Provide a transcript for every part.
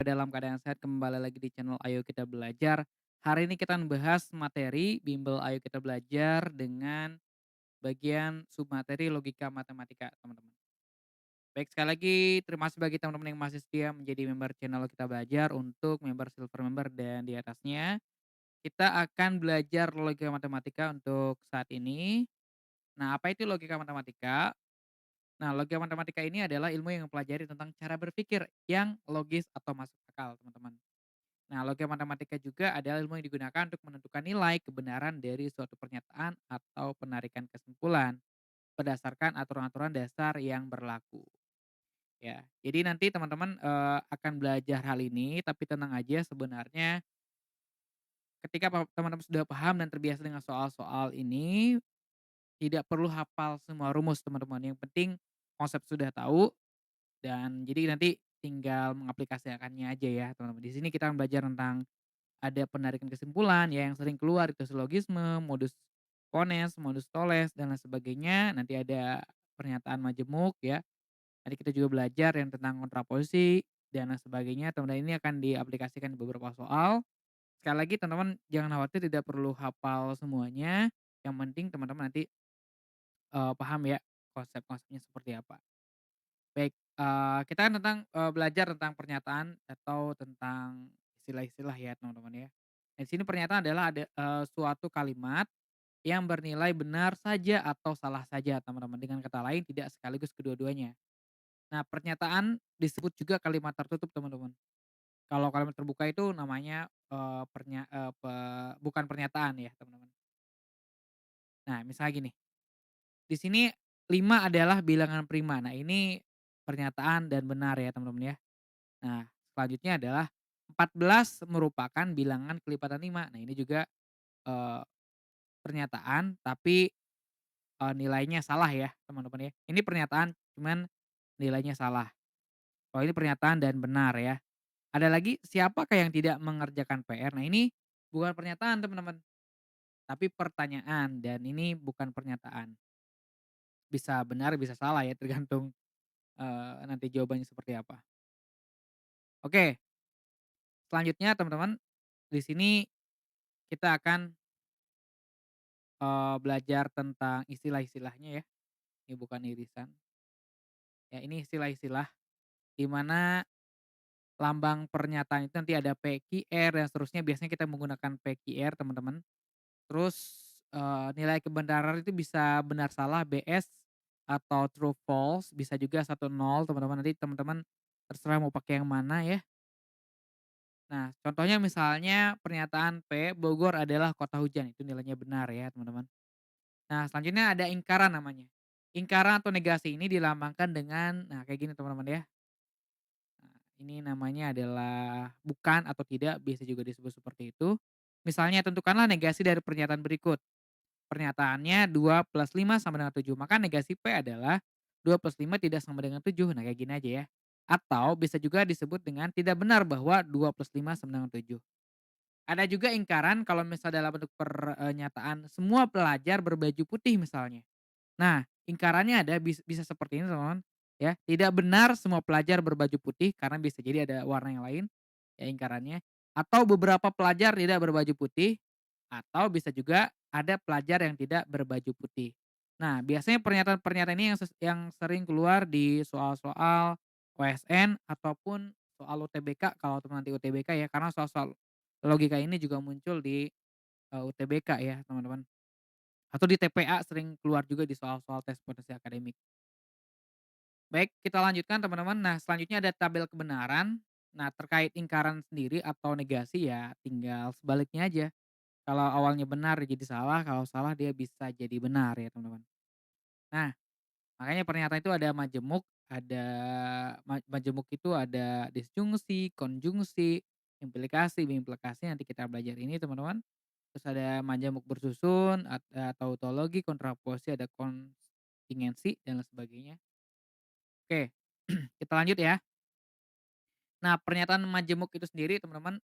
Dalam keadaan sehat, kembali lagi di channel Ayo Kita Belajar. Hari ini kita membahas materi bimbel Ayo Kita Belajar dengan bagian submateri logika matematika, teman-teman. Baik, sekali lagi terima kasih bagi teman-teman yang masih setia menjadi member channel Kita Belajar. Untuk member, silver member, dan di atasnya kita akan belajar logika matematika untuk saat ini. Nah, apa itu logika matematika? Nah, logika matematika ini adalah ilmu yang mempelajari tentang cara berpikir yang logis atau masuk akal, teman-teman. Nah, logika matematika juga adalah ilmu yang digunakan untuk menentukan nilai kebenaran dari suatu pernyataan atau penarikan kesimpulan berdasarkan aturan-aturan dasar yang berlaku. Ya, jadi nanti teman-teman akan belajar hal ini, tapi tenang aja, sebenarnya ketika teman-teman sudah paham dan terbiasa dengan soal-soal ini, tidak perlu hafal semua rumus, teman-teman. Yang penting konsep sudah tahu, dan jadi nanti tinggal mengaplikasikannya aja ya, teman-teman. Di sini kita akan belajar tentang ada penarikan kesimpulan ya yang sering keluar itu silogisme, modus pones, modus toles, dan lain sebagainya. Nanti ada pernyataan majemuk ya. Nanti kita juga belajar yang tentang kontraposisi dan lain sebagainya. Teman-teman, ini akan diaplikasikan di beberapa soal. Sekali lagi teman-teman jangan khawatir, tidak perlu hafal semuanya. Yang penting teman-teman nanti paham ya konsep-konsepnya seperti apa. Baik, kita kan tentang belajar tentang pernyataan atau tentang istilah-istilah ya, teman-teman ya. Di sini pernyataan adalah ada, suatu kalimat yang bernilai benar saja atau salah saja, teman-teman. Dengan kata lain tidak sekaligus kedua-duanya. Nah, pernyataan disebut juga kalimat tertutup, teman-teman. Kalau kalimat terbuka itu namanya, bukan pernyataan ya, teman-teman. Nah, misalnya gini, di sini 5 adalah bilangan prima. Nah, ini pernyataan dan benar ya, teman-teman ya. Nah, selanjutnya adalah 14 merupakan bilangan kelipatan 5. Nah, ini juga, eee, pernyataan tapi, nilainya salah ya, teman-teman ya. Ini pernyataan cuman nilainya salah. Kalau ini pernyataan dan benar ya. Ada lagi, siapakah yang tidak mengerjakan PR? Nah, ini bukan pernyataan, teman-teman, tapi pertanyaan, dan ini bukan pernyataan. Bisa benar bisa salah ya, tergantung, nanti jawabannya seperti apa. Oke, selanjutnya teman-teman, di sini kita akan belajar tentang istilah-istilahnya ya, ini bukan irisan. Ya, ini istilah-istilah di mana lambang pernyataan itu nanti ada PQR dan seterusnya, biasanya kita menggunakan PQR, teman-teman. Terus, nilai kebenaran itu bisa benar salah BS atau true false, bisa juga 1 0, teman-teman. Nanti teman-teman terserah mau pakai yang mana ya. Nah, contohnya misalnya pernyataan P, Bogor adalah kota hujan, itu nilainya benar ya, teman-teman. Nah, selanjutnya ada ingkaran namanya. Ingkaran atau negasi ini dilambangkan dengan, nah kayak gini, teman-teman ya. Nah, ini namanya adalah bukan atau tidak, bisa juga disebut seperti itu. Misalnya tentukanlah negasi dari pernyataan berikut. Pernyataannya 2 plus 5 sama dengan 7, maka negasi P adalah 2 plus 5 tidak sama dengan 7. Nah, kayak gini aja ya. Atau bisa juga disebut dengan tidak benar bahwa 2 plus 5 sama dengan 7. Ada juga ingkaran kalau misal dalam bentuk pernyataan semua pelajar berbaju putih misalnya. Nah, ingkarannya ada bisa seperti ini, teman-teman, ya. Tidak benar semua pelajar berbaju putih, karena bisa jadi ada warna yang lain ya ingkarannya, atau beberapa pelajar tidak berbaju putih, atau bisa juga ada pelajar yang tidak berbaju putih. Nah, biasanya pernyataan-pernyataan ini yang sering keluar di soal-soal OSN ataupun soal UTBK, kalau teman nanti UTBK ya, karena soal-soal logika ini juga muncul di, UTBK ya, teman-teman. Atau di TPA sering keluar juga di soal-soal tes potensi akademik. Baik, kita lanjutkan, teman-teman. Nah, selanjutnya ada tabel kebenaran. Nah, terkait ingkaran sendiri atau negasi ya tinggal sebaliknya aja. Kalau awalnya benar jadi salah, kalau salah dia bisa jadi benar ya, teman-teman. Nah, makanya pernyataan itu ada majemuk, ada majemuk itu ada disjungsi, konjungsi, implikasi, biimplikasi, nanti kita belajar ini, teman-teman. Terus ada majemuk bersusun, ada tautologi, kontraposisi, ada kontingensi, dan lain sebagainya. Oke, kita lanjut ya. Nah, pernyataan majemuk itu sendiri, teman-teman,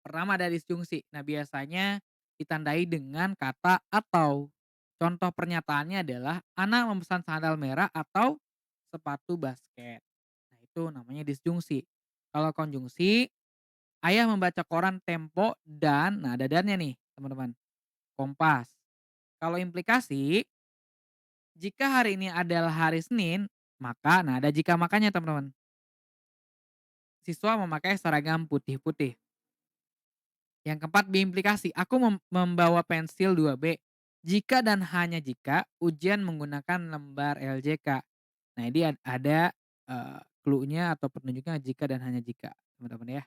pertama ada disjungsi. Nah, biasanya ditandai dengan kata atau. Contoh pernyataannya adalah, "Ana memesan sandal merah atau sepatu basket." Nah, itu namanya disjungsi. Kalau konjungsi, ayah membaca koran Tempo dan nah ada dannya nih teman-teman, Kompas. Kalau implikasi, jika hari ini adalah hari Senin, maka nah ada jika makanya teman-teman, siswa memakai seragam putih-putih. Yang keempat biimplikasi, aku membawa pensil 2B jika dan hanya jika ujian menggunakan lembar LJK. Nah ini ada, clue-nya atau petunjuknya jika dan hanya jika, teman-teman ya.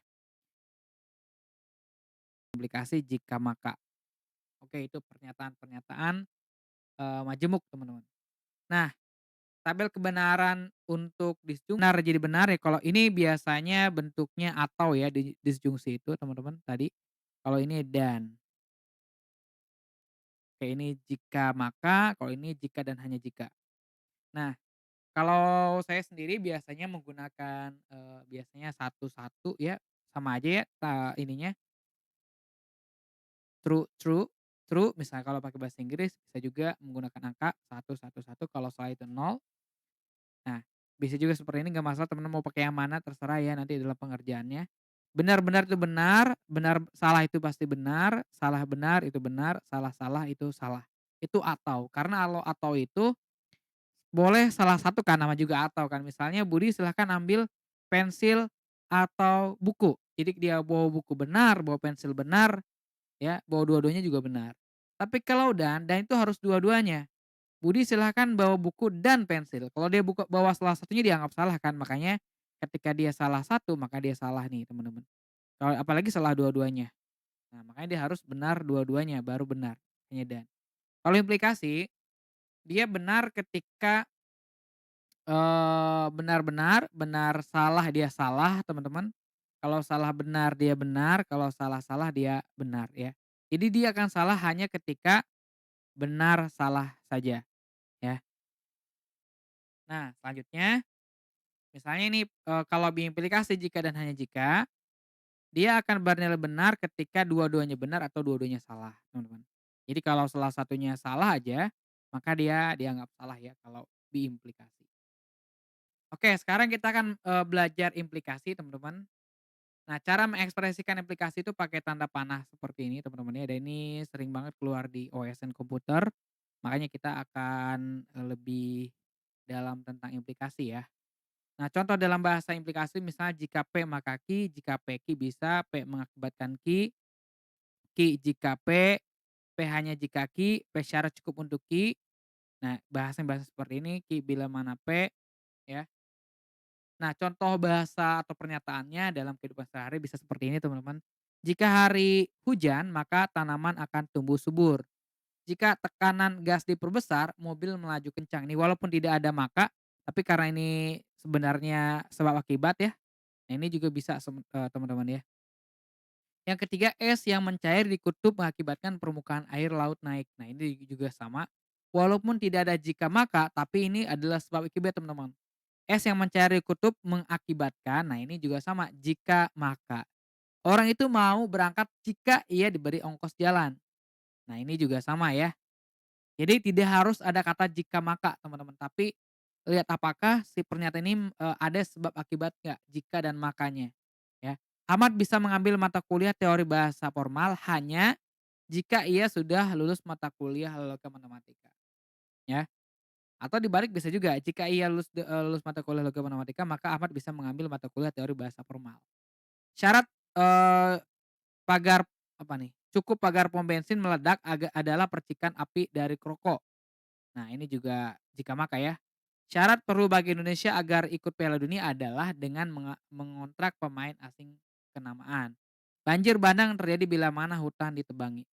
Implikasi jika maka. Oke itu pernyataan-pernyataan, majemuk teman-teman. Nah tabel kebenaran untuk disjungsi benar jadi benar ya kalau ini biasanya bentuknya atau ya disjungsi itu teman-teman tadi, kalau ini dan. Oke ini jika maka, kalau ini jika dan hanya jika. Nah, kalau saya sendiri biasanya menggunakan, biasanya satu-satu ya, sama aja ya, ininya true true true misalnya kalau pakai bahasa Inggris bisa juga menggunakan angka 111 kalau salah itu nol. Nah, bisa juga seperti ini nggak masalah teman-teman mau pakai yang mana terserah ya nanti dalam pengerjaannya. Benar-benar itu benar, benar salah itu pasti benar, salah benar itu benar, salah-salah itu salah. Itu atau, karena atau itu boleh salah satu kan nama juga atau kan, misalnya Budi silahkan ambil pensil atau buku. Jadi dia bawa buku benar, bawa pensil benar, ya, bawa dua-duanya juga benar. Tapi kalau dan itu harus dua-duanya. Budi silahkan bawa buku dan pensil. Kalau dia bawa salah satunya dianggap salah kan, makanya ketika dia salah satu maka dia salah nih teman-teman. Kalau apalagi salah dua-duanya. Nah makanya dia harus benar dua-duanya baru benar, hanya dan. Kalau implikasi, dia benar ketika benar-benar, benar salah dia salah teman-teman, kalau salah benar dia benar, kalau salah-salah dia benar ya. Jadi dia akan salah hanya ketika benar salah saja ya. Nah selanjutnya, misalnya ini, kalau biimplikasi jika dan hanya jika, dia akan bernilai benar ketika dua-duanya benar atau dua-duanya salah teman-teman. Jadi kalau salah satunya salah aja, maka dia dianggap salah ya kalau biimplikasi. Oke sekarang kita akan, belajar implikasi teman-teman. Nah, cara mengekspresikan implikasi itu pakai tanda panah seperti ini teman-teman ya, dan ini sering banget keluar di OSN komputer, makanya kita akan, lebih dalam tentang implikasi ya. Nah, contoh dalam bahasa implikasi misalnya jika P maka Q, jika P Q bisa, P mengakibatkan Q, Q jika P hanya jika Q, P syarat cukup untuk Q. Nah, bahasa seperti ini, Q bila mana P, ya. Nah, contoh bahasa atau pernyataannya dalam kehidupan sehari bisa seperti ini teman-teman. Jika hari hujan, maka tanaman akan tumbuh subur. Jika tekanan gas diperbesar, mobil melaju kencang. Ini walaupun tidak ada maka, tapi karena ini sebenarnya sebab akibat ya. Nah, ini juga bisa teman-teman ya. Yang ketiga, es yang mencair di kutub mengakibatkan permukaan air laut naik. Nah, ini juga sama. Walaupun tidak ada jika maka, tapi ini adalah sebab akibat teman-teman. Es yang mencair di kutub mengakibatkan, nah ini juga sama, jika maka. Orang itu mau berangkat jika ia diberi ongkos jalan. Nah ini juga sama ya. Jadi tidak harus ada kata jika maka teman-teman, tapi lihat apakah si pernyataan ini, ada sebab akibat nggak, jika dan makanya, ya. Ahmad bisa mengambil mata kuliah teori bahasa formal hanya jika ia sudah lulus mata kuliah logika matematika, ya. Atau dibalik bisa juga, jika ia lulus mata kuliah logika matematika, maka Ahmad bisa mengambil mata kuliah teori bahasa formal. Syarat, eee, pagar apa nih, cukup pagar pom bensin meledak adalah percikan api dari rokok. Nah ini juga jika maka ya. Syarat perlu bagi Indonesia agar ikut Piala Dunia adalah dengan mengontrak pemain asing kenamaan. Banjir bandang terjadi bila mana hutan ditebangi.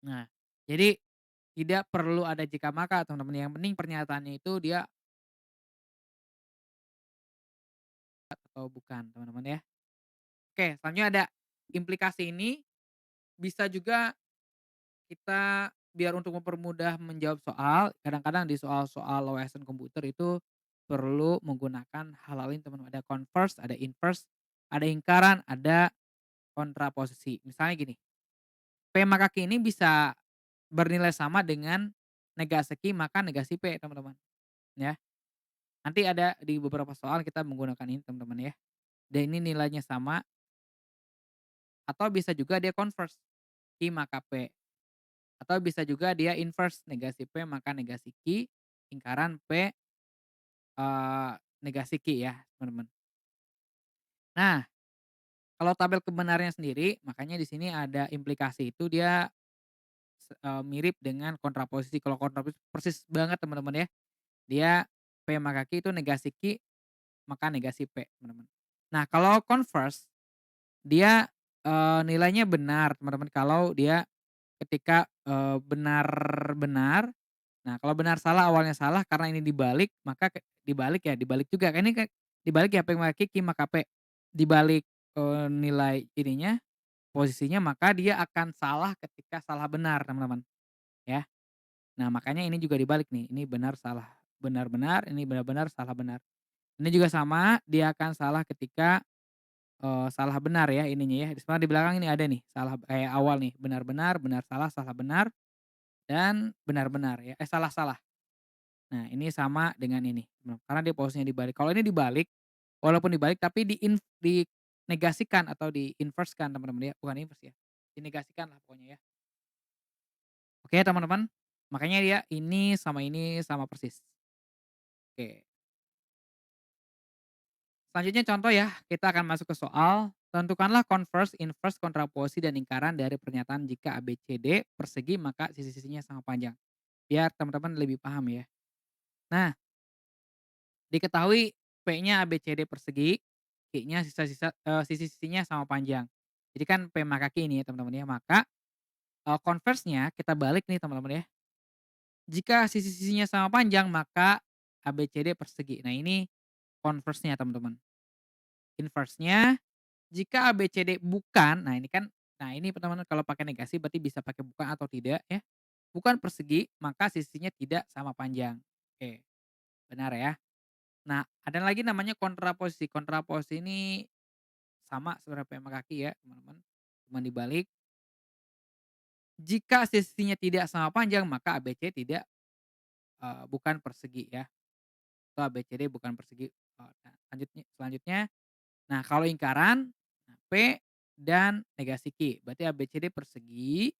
Nah, jadi tidak perlu ada jika maka teman-teman, yang penting pernyataannya itu dia atau bukan teman-teman ya. Oke selanjutnya ada implikasi ini bisa juga kita biar untuk mempermudah menjawab soal, kadang-kadang di soal-soal wawasan komputer itu perlu menggunakan hal-hal ini teman-teman, ada converse, ada inverse, ada lingkaran, ada kontraposisi. Misalnya gini, P maka Q ini bisa bernilai sama dengan negasi Q maka negasi P teman-teman, ya. Nanti ada di beberapa soal kita menggunakan ini teman-teman ya. dan ini nilainya sama, atau bisa juga dia converse, Q maka P, atau bisa juga dia inverse, negasi P maka negasi Q, lingkaran P, eee, negasi Q ya, teman-teman. Nah, kalau tabel kebenarannya sendiri, makanya di sini ada implikasi itu dia mirip dengan kontraposisi. Kalau kontraposisi persis banget teman-teman ya. Dia P maka Q itu negasi Q maka negasi P, teman-teman. Nah, kalau converse dia, nilainya benar teman-teman kalau dia ketika, benar-benar, nah kalau benar salah awalnya salah karena ini dibalik maka dibalik ya, dibalik juga kan ini dibalik ya P maka Q, Q maka P. Dibalik, nilai ininya, posisinya maka dia akan salah ketika salah benar teman-teman, ya. Nah makanya ini juga dibalik nih, ini benar salah benar-benar, ini benar-benar salah benar. Ini juga sama, dia akan salah ketika, salah benar ya ininya ya, sebenarnya di belakang ini ada nih, salah kayak awal nih, benar-benar, benar salah benar, dan benar-benar ya, salah-salah. Nah ini sama dengan ini, karena dia posisinya dibalik. Kalau ini dibalik, walaupun dibalik tapi dinegasikan atau di-inverse-kan teman-teman ya, bukan inverse ya, dinegasikan lah pokoknya ya. Oke teman-teman, makanya dia ini sama persis. Oke. Selanjutnya contoh ya, kita akan masuk ke soal. Tentukanlah converse, inverse, kontraposisi, dan lingkaran dari pernyataan jika ABCD persegi maka sisi-sisinya sama panjang. Biar teman-teman lebih paham ya. Nah, diketahui P-nya ABCD persegi, Q-nya sisi-sisinya sama panjang. Jadi kan P maka Q ini ya teman-teman ya. Maka converse-nya kita balik nih teman-teman ya. Jika sisi-sisinya sama panjang maka ABCD persegi. Nah ini converse-nya teman-teman. Inverse-nya jika ABCD bukan, nah ini kan, nah ini teman-teman kalau pakai negasi berarti bisa pakai bukan atau tidak ya. Bukan persegi, maka sisinya tidak sama panjang. Oke, benar ya. Nah, ada lagi namanya kontraposisi. Kontraposisi ini sama sebenarnya sama kaki ya, teman-teman. Cuman dibalik. Jika sisinya tidak sama panjang, maka ABC tidak bukan persegi ya. Atau ABCD bukan persegi. Nah, selanjutnya, nah kalau lingkaran, nah P dan negasi Q. Berarti ABCD persegi,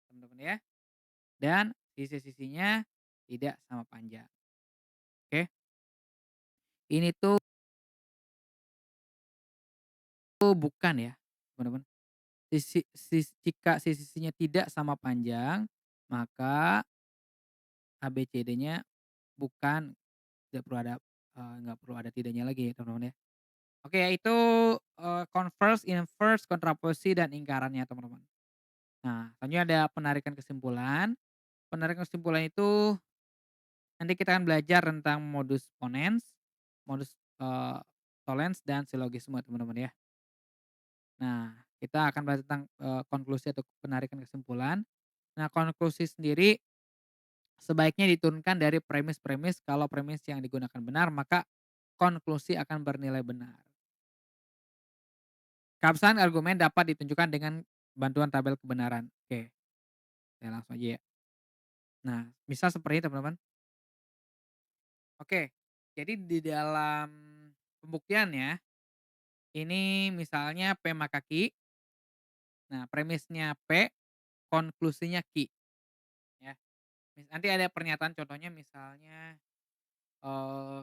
teman-teman ya. Dan sisi-sisinya tidak sama panjang. Oke, ini tuh bukan ya, teman-teman. Jika sisi-sisinya tidak sama panjang, maka ABCD-nya bukan, tidak perlu ada, nggak perlu ada tidaknya lagi ya, teman-teman ya. Oke, yaitu, converse, inverse, kontraposisi, dan lingkarannya, teman-teman. Nah, selanjutnya ada penarikan kesimpulan. Penarikan kesimpulan itu nanti kita akan belajar tentang modus ponens, modus, tollens, dan silogisme, teman-teman ya. Nah, kita akan bahas tentang, konklusi atau penarikan kesimpulan. Nah, konklusi sendiri sebaiknya diturunkan dari premis-premis, kalau premis yang digunakan benar, maka konklusi akan bernilai benar. Keabsahan argumen dapat ditunjukkan dengan bantuan tabel kebenaran. Oke, saya langsung aja ya. Nah, misal seperti ini teman-teman. Oke, jadi di dalam pembuktiannya, ini misalnya P maka Q, nah premisnya P, konklusinya Q, ya. Nanti ada pernyataan contohnya misalnya, eee,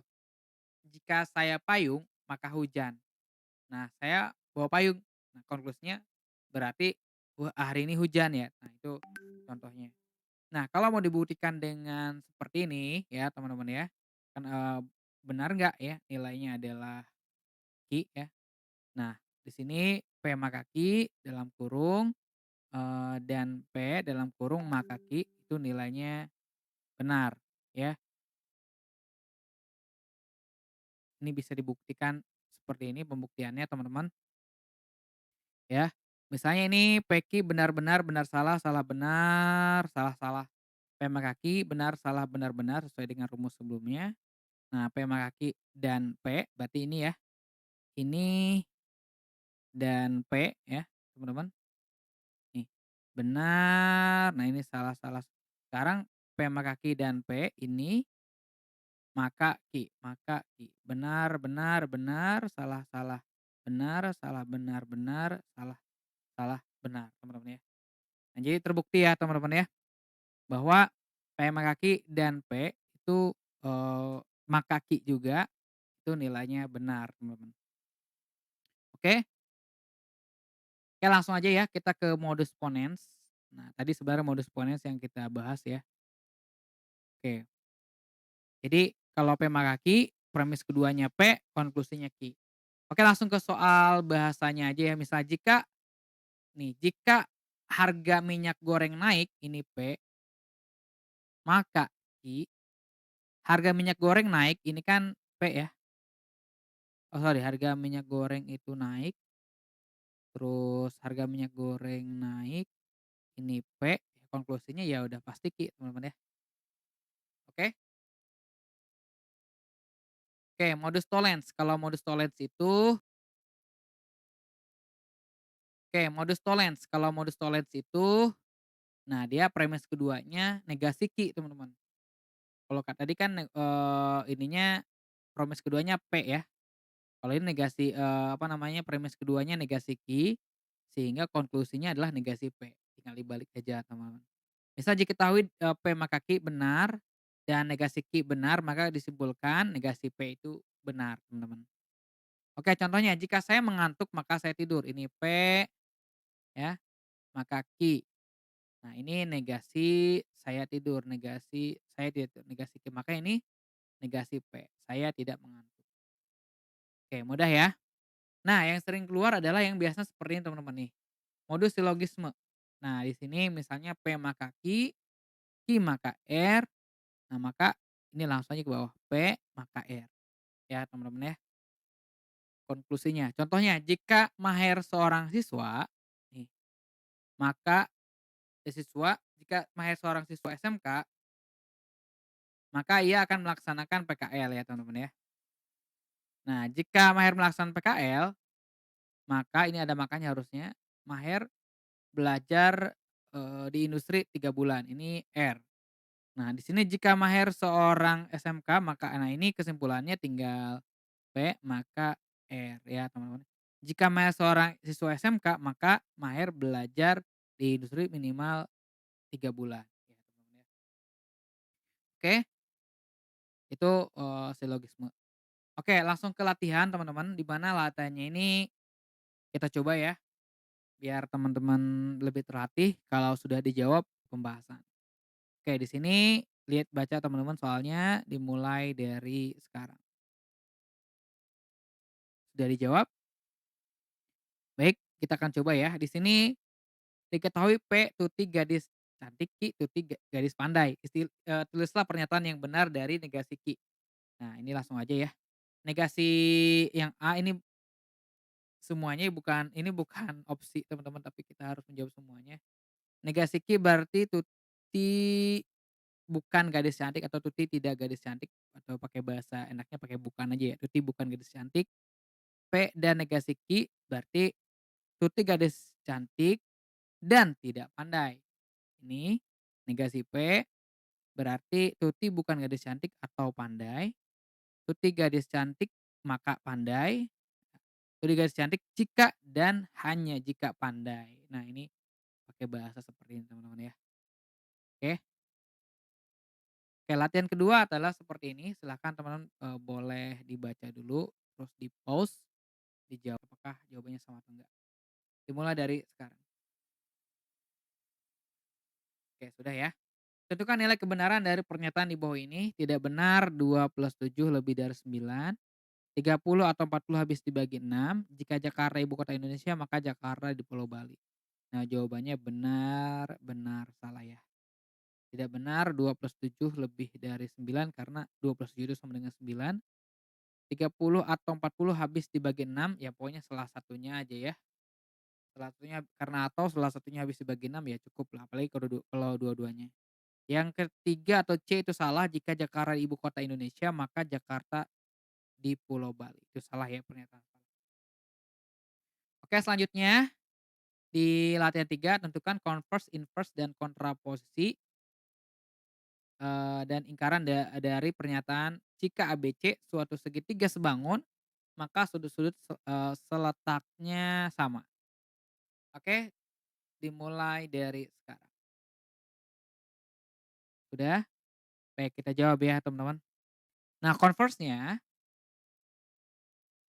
"Jika saya payung, maka hujan." Nah, saya bawa payung. Nah, konklusinya berarti, wah hari ini hujan ya. Nah, itu contohnya. Nah, kalau mau dibuktikan dengan seperti ini ya teman-teman ya, kan, benar nggak ya nilainya adalah Q ya. Nah, di sini P maka Q dalam kurung, dan P dalam kurung maka Q itu nilainya benar ya. Ini bisa dibuktikan seperti ini pembuktiannya teman-teman ya. Misalnya ini P-Q benar-benar, benar salah, salah benar, salah salah. P maka Q benar salah benar benar sesuai dengan rumus sebelumnya. Nah, P maka Q dan P berarti ini ya, ini dan P ya, teman-teman. Nih, benar, nah ini salah salah. Sekarang P maka Q dan P ini maka Q, benar benar benar, salah salah. benar, salah, benar, benar, salah, salah, benar, teman-teman ya. Nah, jadi terbukti ya teman-teman ya, bahwa P sama kaki dan P itu, makaki juga, itu nilainya benar, teman-teman. Oke? Oke, langsung aja ya kita ke modus ponens. Nah, tadi sebenarnya modus ponens yang kita bahas ya. Oke, jadi kalau P sama kaki, premis keduanya P, konklusinya Q. Oke, langsung ke soal bahasanya aja ya. Misal jika harga minyak goreng naik, ini P, maka Q, harga minyak goreng naik, ini kan P ya. Oh sorry, harga minyak goreng itu naik, terus harga minyak goreng naik, ini P, konklusinya ya udah pasti Q teman-teman ya. Oke? Oke, modus tollens. Kalau modus tollens itu kalau modus tollens itu, nah dia premis keduanya negasi Q teman-teman. Kalau tadi kan, ininya premis keduanya P ya. Kalau ini negasi, apa namanya, premis keduanya negasi Q, sehingga konklusinya adalah negasi P. Tinggal dibalik aja teman-teman. Misal diketahui, P maka Q benar dan negasi Q benar, maka disimpulkan negasi P itu benar teman-teman. Oke, contohnya jika saya mengantuk maka saya tidur, ini P ya, maka Q. Nah, ini negasi saya tidur, negasi saya tidak negasi Q, maka ini negasi P, saya tidak mengantuk. Oke, mudah ya. Nah, yang sering keluar adalah yang biasa seperti ini teman-teman nih, modus silogisme. Nah, di sini misalnya P maka Q, Q maka R, nah maka ini langsung aja ke bawah, P maka R, ya teman-teman ya, konklusinya. Contohnya, jika Maher seorang siswa, nih, maka jika Maher seorang siswa SMK, maka ia akan melaksanakan PKL ya teman-teman ya. Nah, jika Maher melaksanakan PKL, maka ini ada makanya harusnya, Maher belajar, di industri 3 bulan, ini R. Nah, di sini jika Maher seorang SMK, maka nah ini kesimpulannya tinggal P maka R ya teman-teman. Jika Maher seorang siswa SMK, maka Maher belajar di industri minimal 3 bulan, ya teman-teman ya. Oke, itu, silogisme. Oke, langsung ke latihan teman-teman, di mana latihannya ini kita coba ya, biar teman-teman lebih terlatih kalau sudah dijawab pembahasan. Oke, di sini lihat baca teman-teman soalnya dimulai dari sekarang. Sudah dijawab? Baik, kita akan coba ya. Di sini diketahui P tuti gadis cantik, Q tuti gadis pandai. Tulislah pernyataan yang benar dari negasi Q. Nah, ini langsung aja ya. Negasi yang A ini semuanya bukan opsi teman-teman, tapi kita harus menjawab semuanya. Negasi Q berarti tuti bukan gadis cantik atau tuti tidak gadis cantik, atau pakai bahasa enaknya pakai bukan aja ya. Tuti bukan gadis cantik. P dan negasi Q berarti tuti gadis cantik dan tidak pandai. Ini negasi P berarti Tuti bukan gadis cantik atau pandai, Tuti gadis cantik maka pandai, Tuti gadis cantik jika dan hanya jika pandai. Nah, ini pakai bahasa seperti ini teman-teman ya. Oke. Oke, latihan kedua adalah seperti ini, silahkan teman-teman, boleh dibaca dulu, terus di-pause, dijawab apakah jawabannya sama atau enggak. Dimulai dari sekarang. Oke, sudah ya. Tentukan nilai kebenaran dari pernyataan di bawah ini. Tidak benar 2 plus 7 lebih dari 9, 30 atau 40 habis dibagi 6. Jika Jakarta ibu kota Indonesia, maka Jakarta di Pulau Bali. Nah, jawabannya benar, benar, salah ya. Tidak benar 2 plus 7 lebih dari 9 karena 2 plus 7 itu sama dengan 9. 30 atau 40 habis dibagi 6, ya pokoknya salah satunya aja ya. Salah satunya karena atau salah satunya habis dibagi 6 ya cukup lah, apalagi kalau dua-duanya. Yang ketiga atau C itu salah, jika Jakarta ibu kota Indonesia, maka Jakarta di Pulau Bali. Itu salah ya, pernyataan salah. Oke, selanjutnya di latihan 3 tentukan converse, inverse, dan kontraposisi, dan ingkaran dari pernyataan jika ABC suatu segitiga sebangun, maka sudut-sudut seletaknya sama. Oke, dimulai dari sekarang. Sudah? Baik, kita jawab ya teman-teman. Nah, converse-nya,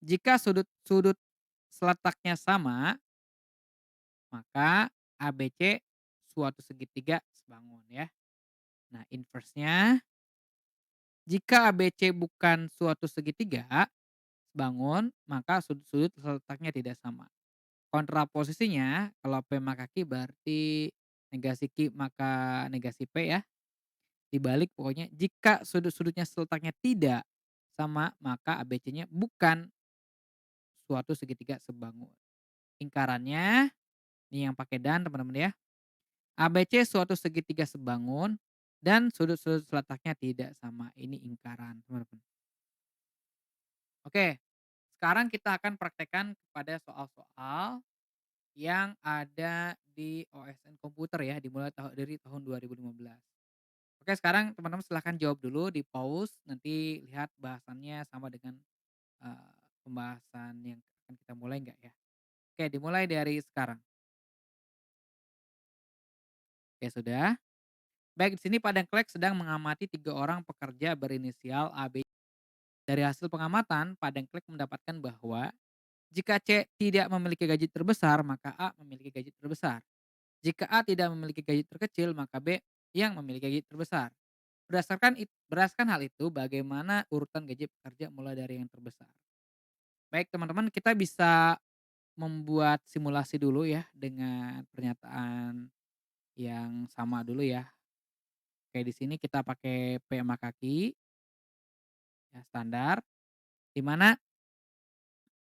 jika sudut-sudut seletaknya sama, maka ABC suatu segitiga sebangun ya. Nah, inverse-nya, jika ABC bukan suatu segitiga sebangun, maka sudut-sudut letaknya tidak sama. Kontraposisinya, kalau P maka Q berarti negasi Q maka negasi P ya. Dibalik pokoknya jika sudut-sudutnya letaknya tidak sama, maka ABC-nya bukan suatu segitiga sebangun. Lingkarannya, ini yang pakai dan teman-teman ya. ABC suatu segitiga sebangun dan sudut-sudut letaknya tidak sama. Ini lingkaran teman-teman. Oke, sekarang kita akan praktekkan kepada soal-soal yang ada di OSN komputer ya, dimulai dari tahun 2015. Oke, sekarang teman-teman silahkan jawab dulu, di-pause, nanti lihat bahasannya sama dengan, eee, pembahasan yang akan kita mulai enggak ya. Oke, dimulai dari sekarang. Oke, sudah? Baik, di sini Padangklek sedang mengamati 3 orang pekerja berinisial AB. Dari hasil pengamatan, Padangklek mendapatkan bahwa jika C tidak memiliki gaji terbesar, maka A memiliki gaji terbesar. Jika A tidak memiliki gaji terkecil, maka B yang memiliki gaji terbesar. Berdasarkan hal itu, bagaimana urutan gaji pekerja mulai dari yang terbesar. Baik teman-teman, kita bisa membuat simulasi dulu ya dengan pernyataan yang sama dulu ya. Oke, di sini kita pakai P sama kaki ya standar, di mana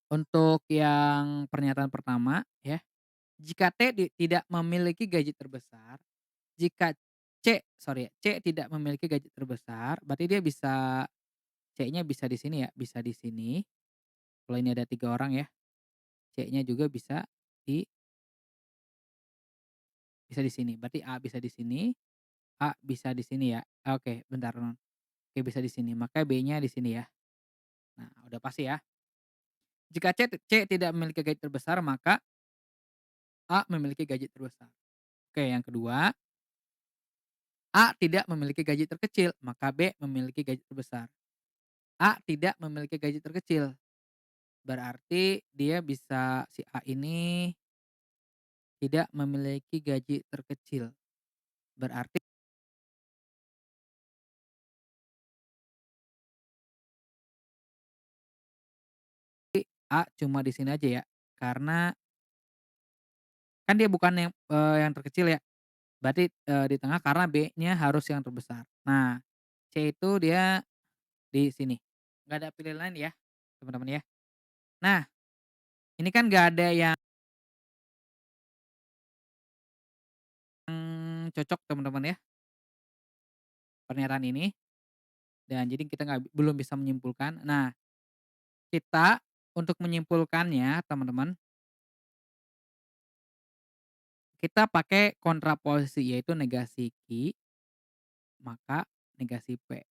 untuk yang pernyataan pertama ya, jika tidak memiliki gaji terbesar, jika C tidak memiliki gaji terbesar, berarti dia bisa C-nya bisa di sini ya, bisa di sini. Kalau ini ada 3 orang ya, C-nya juga bisa di sini. Berarti A bisa di sini, A bisa di sini ya. Oke, bentar, oke bisa di sini, maka B-nya di sini ya. Nah, udah pasti ya. Jika C tidak memiliki gaji terbesar, maka A memiliki gaji terbesar. Oke, yang kedua, A tidak memiliki gaji terkecil, maka B memiliki gaji terbesar. A tidak memiliki gaji terkecil, berarti dia bisa si A ini tidak memiliki gaji terkecil. Berarti A cuma di sini aja ya, karena kan dia bukan yang terkecil ya, berarti, di tengah karena B-nya harus yang terbesar. Nah, C itu dia di sini, nggak ada pilihan lain ya, teman-teman ya. Nah, ini kan nggak ada yang cocok teman-teman ya, pernyataan ini, dan jadi kita belum bisa menyimpulkan. Nah, kita untuk menyimpulkannya teman-teman, kita pakai kontraposisi yaitu negasi Q, maka negasi P.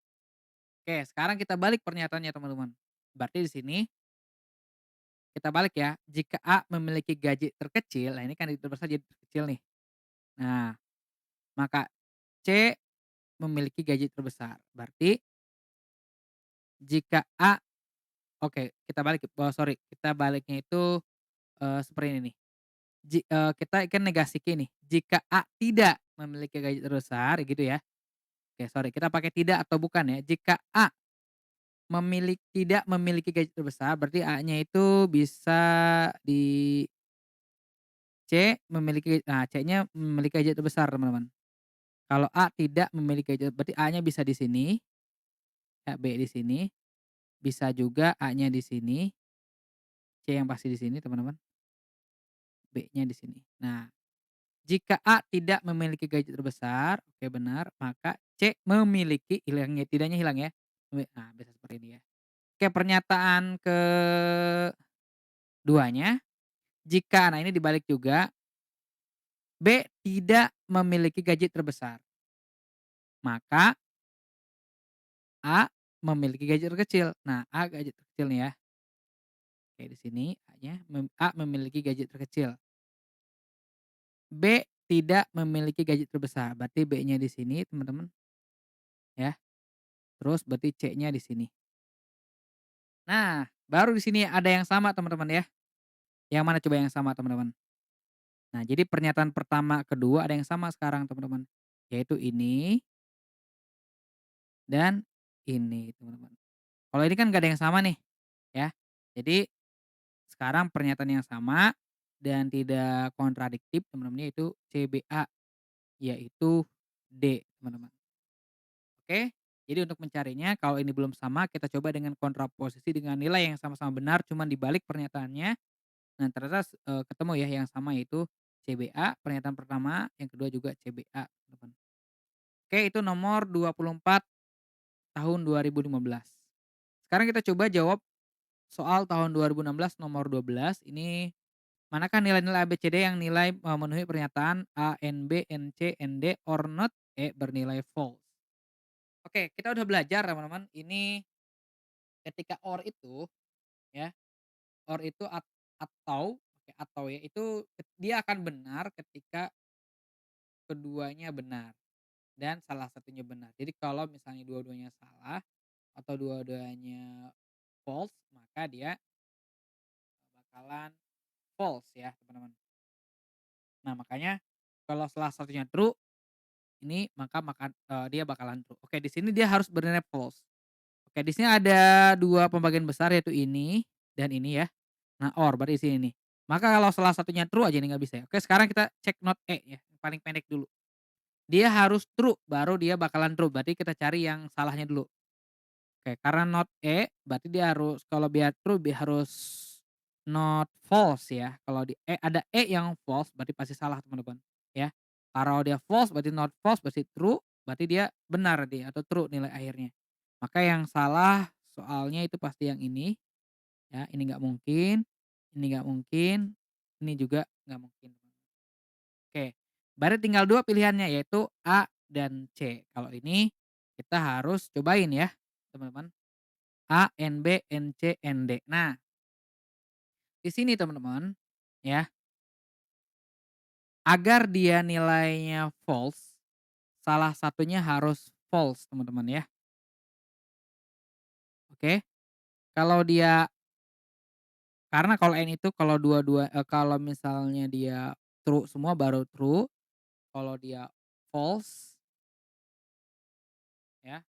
Oke, sekarang kita balik pernyataannya teman-teman. Berarti di sini kita balik ya, jika A memiliki gaji terkecil, nah ini kan terbesar jadi terkecil nih. Nah, maka C memiliki gaji terbesar. Berarti jika A oke kita balik, sorry, kita baliknya itu, seperti ini nih, kita kan negasi Q nih, jika A tidak memiliki gaji terbesar gitu ya. Oke sorry, kita pakai tidak atau bukan ya, jika A tidak memiliki gaji terbesar, berarti A-nya itu bisa di C-nya memiliki gaji terbesar teman-teman. Kalau A tidak memiliki gaji berarti A-nya bisa di sini, ya B di sini, bisa juga A-nya di sini, C yang pasti di sini teman-teman, B-nya di sini. Nah, jika A tidak memiliki gaji terbesar, oke benar, maka C memiliki hilangnya tidaknya hilang ya, nah bisa seperti ini ya. Oke pernyataan keduanya, jika nah ini dibalik juga, B tidak memiliki gaji terbesar, maka A memiliki gaji terkecil. Nah, A gaji terkecil nih ya. Oke, di sini A memiliki gaji terkecil, B tidak memiliki gaji terbesar, berarti B-nya di sini teman-teman ya, terus berarti C-nya di sini. Nah, baru di sini ada yang sama teman-teman ya, yang mana coba yang sama teman-teman? Nah, jadi pernyataan pertama, kedua ada yang sama sekarang teman-teman, yaitu ini dan ini teman-teman. Kalau ini kan nggak ada yang sama nih ya, jadi sekarang pernyataan yang sama dan tidak kontradiktif teman-teman, yaitu CBA, yaitu D teman-teman. Oke, jadi untuk mencarinya kalau ini belum sama kita coba dengan kontraposisi dengan nilai yang sama-sama benar cuman dibalik pernyataannya. Nah ternyata ketemu ya yang sama yaitu CBA pernyataan pertama, yang kedua juga CBA teman-teman. Oke, itu nomor 24 tahun 2015. Sekarang kita coba jawab soal tahun 2016 nomor 12 ini, manakah nilai-nilai ABCD yang nilai memenuhi pernyataan A, N, B, N, C, N, D, or not E bernilai false. Oke, kita udah belajar teman-teman, ini ketika or itu ya, or itu atau oke, atau ya, itu dia akan benar ketika keduanya benar dan salah satunya benar. Jadi kalau misalnya dua-duanya salah atau dua-duanya false, maka dia bakalan false ya, teman-teman. Nah, makanya kalau salah satunya true, ini dia bakalan true. Oke, di sini dia harus bernilai false. Oke, di sini ada 2 pembagian besar yaitu ini dan ini ya. Nah, or berarti di sini nih. Maka kalau salah satunya true aja nih nggak bisa ya. Oke, sekarang kita cek not E ya, yang paling pendek dulu. Dia harus true, baru dia bakalan true, berarti kita cari yang salahnya dulu. Oke, karena not E berarti dia harus kalau biar true harus not false ya. Kalau di ada E yang false berarti pasti salah teman-teman, ya. Kalau dia false berarti not false berarti true, berarti dia benar dia atau true nilai akhirnya. Maka yang salah soalnya itu pasti yang ini, ya, ini nggak mungkin, ini nggak mungkin, ini juga nggak mungkin. Oke, berarti tinggal 2 pilihannya yaitu A dan C. Kalau ini kita harus cobain ya, teman-teman. A, N, B, N, C, N, D. Nah, di sini teman-teman, ya, agar dia nilainya false, salah satunya harus false, teman-teman ya. Oke, kalau dia karena kalau N itu kalau kalau misalnya dia true semua baru true, kalau dia false ya,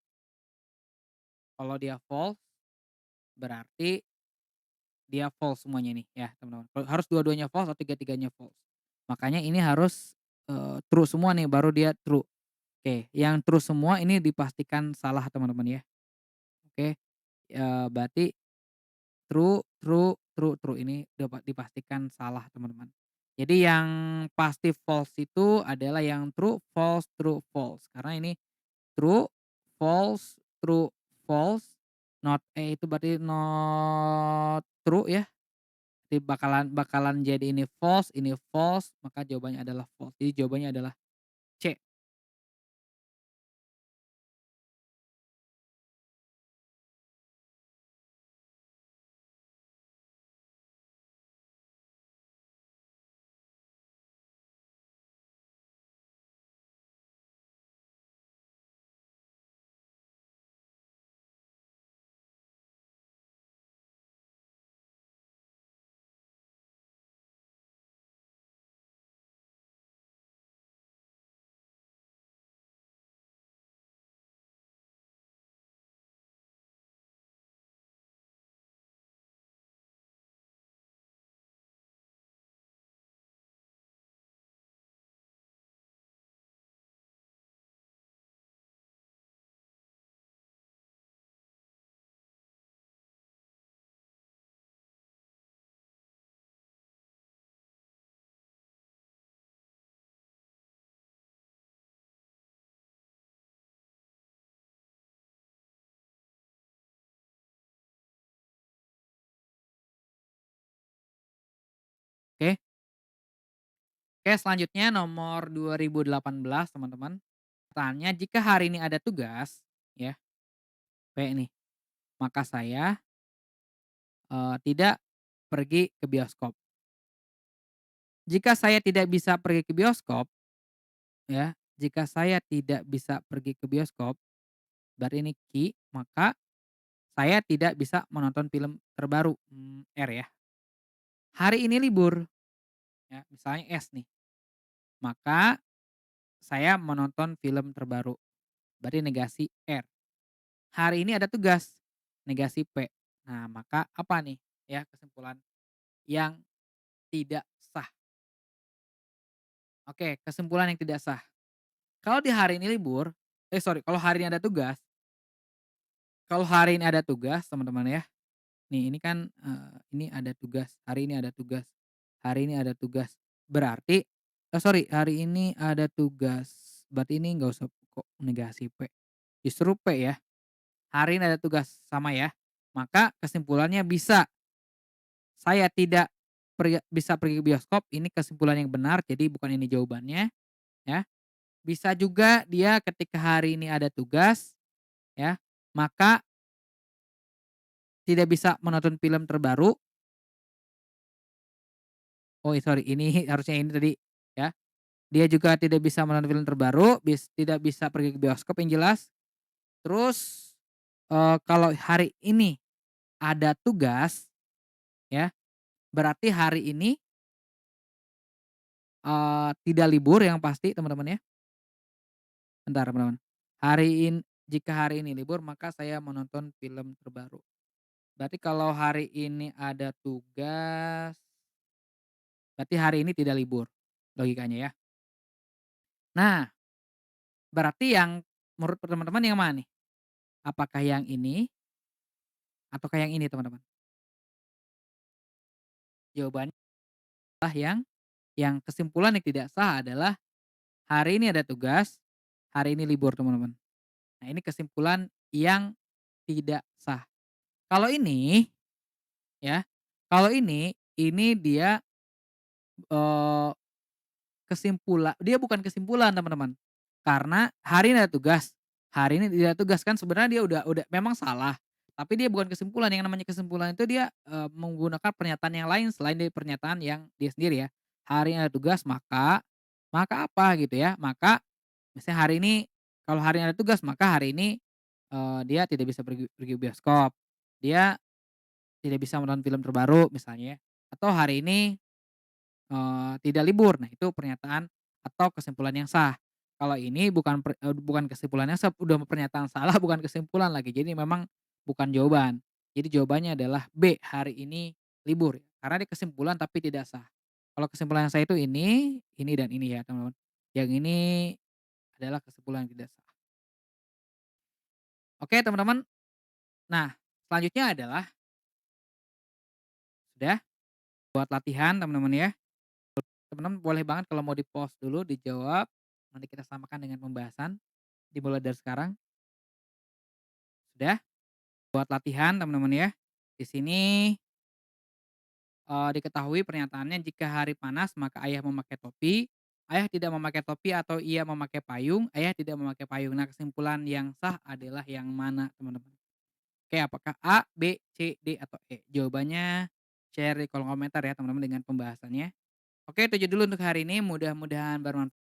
kalau dia false berarti dia false semuanya nih ya, teman-teman. Harus dua-duanya false atau tiga-tiganya false. Makanya ini harus, true semua nih baru dia true. Oke, yang true semua ini dipastikan salah teman-teman ya. Oke, berarti true true true true ini dipastikan salah teman-teman. Jadi yang pasti false itu adalah yang true, false. Karena ini true, false, true, false, not itu berarti not true ya. Jadi bakalan jadi ini false, maka jawabannya adalah false. Jadi jawabannya adalah C. Oke. Oke, selanjutnya nomor 2018 teman-teman. Pertanyaannya, jika hari ini ada tugas, ya, P nih, maka saya, tidak pergi ke bioskop. Jika saya tidak bisa pergi ke bioskop ya, jika saya tidak bisa pergi ke bioskop, berarti ini maka saya tidak bisa menonton film terbaru, R ya. Hari ini libur, ya misalnya S nih, maka saya menonton film terbaru, berarti negasi R. Hari ini ada tugas, negasi P. Nah, maka apa nih ya kesimpulan yang tidak sah? Oke, kesimpulan yang tidak sah. Kalau di hari ini libur, kalau hari ini ada tugas, kalau hari ini ada tugas teman-teman ya, nih ini kan, ini ada tugas, hari ini ada tugas, hari ini ada tugas. Berarti hari ini ada tugas, berarti ini nggak usah kok negasi P, justru P ya, hari ini ada tugas, sama ya. Maka kesimpulannya saya tidak bisa pergi ke bioskop, ini kesimpulan yang benar, jadi bukan ini jawabannya, ya. Bisa juga dia ketika hari ini ada tugas, ya, maka tidak bisa menonton film terbaru. Oh, sorry, ini harusnya ini tadi, ya. Dia juga tidak bisa menonton film terbaru, tidak bisa pergi ke bioskop yang jelas. Terus, kalau hari ini ada tugas, ya, berarti hari ini, tidak libur yang pasti teman-teman ya. Bentar teman-teman, jika hari ini libur maka saya menonton film terbaru. Berarti kalau hari ini ada tugas, berarti hari ini tidak libur, logikanya ya. Nah, berarti yang menurut teman-teman yang mana nih? Apakah yang ini ataukah yang ini teman-teman? Jawabannya adalah yang kesimpulan yang tidak sah adalah hari ini ada tugas, hari ini libur teman-teman. Nah, ini kesimpulan yang tidak sah. Kalau ini ya, kalau ini dia, eee dia bukan kesimpulan teman-teman, karena hari ini ada tugas, hari ini tidak ada tugas kan sebenarnya dia udah memang salah, tapi dia bukan kesimpulan, yang namanya kesimpulan itu dia, menggunakan pernyataan yang lain selain dari pernyataan yang dia sendiri ya. Hari ini ada tugas maka apa gitu ya, maka misalnya hari ini kalau hari ini ada tugas maka hari ini, dia tidak bisa pergi pergi bioskop, dia tidak bisa menonton film terbaru misalnya ya, atau hari ini tidak libur. Nah, itu pernyataan atau kesimpulan yang sah. Kalau ini bukan kesimpulan yang sah, udah pernyataan salah bukan kesimpulan lagi. Jadi memang bukan jawaban. Jadi jawabannya adalah B, hari ini libur. Karena dia kesimpulan tapi tidak sah. Kalau kesimpulan yang sah itu ini dan ini ya, teman-teman. Yang ini adalah kesimpulan yang tidak sah. Oke, teman-teman. Nah, selanjutnya adalah sudah buat latihan, teman-teman ya. Teman-teman boleh banget kalau mau di-pause dulu, dijawab, nanti kita samakan dengan pembahasan, dimulai dari sekarang. Sudah? Buat latihan teman-teman ya. Di sini, diketahui pernyataannya jika hari panas maka ayah memakai topi, ayah tidak memakai topi atau ia memakai payung, ayah tidak memakai payung. Nah, kesimpulan yang sah adalah yang mana teman-teman? Oke, apakah A, B, C, D, atau E? Jawabannya share di kolom komentar ya teman-teman dengan pembahasannya. Oke, itu aja dulu untuk hari ini, mudah-mudahan bermanfaat.